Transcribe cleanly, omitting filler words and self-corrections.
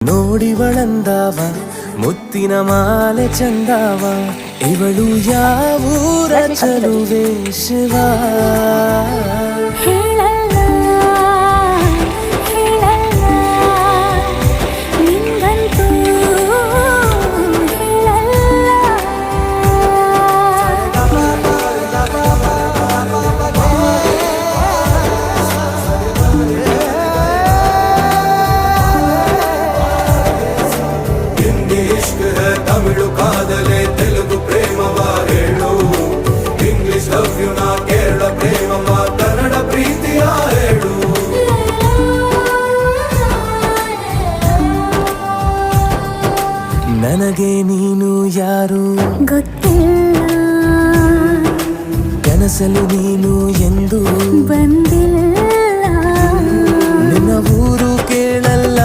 ನೋಡಿವಳಂದಾವ ಮುತ್ತಿನ ಮಾಲೆ ಚಂದಾವ ಇವಳು ಯಾವೂರ ಚಲುವೆ ಶಿವ ತಮಿಳು ಕಾದಲೆ ತೆಲುಗು ಪ್ರೇಮವ ಹೇಳು ಇಂಗ್ಲಿಷ್ ಲವ್ ಯು ನಾ ಕೇರಳ ಪ್ರೇಮವ ಕನ್ನಡ ಪ್ರೀತಿಯ ಹೇಳು ನನಗೆ ನೀನು ಯಾರು ಗೊತ್ತಿಲ್ಲ ಕನಸಲು ನೀನು ಎಂದು ಬಂದಿಲ್ಲ ನಿನ್ನ ಊರು ಕೇಳಲ್ಲ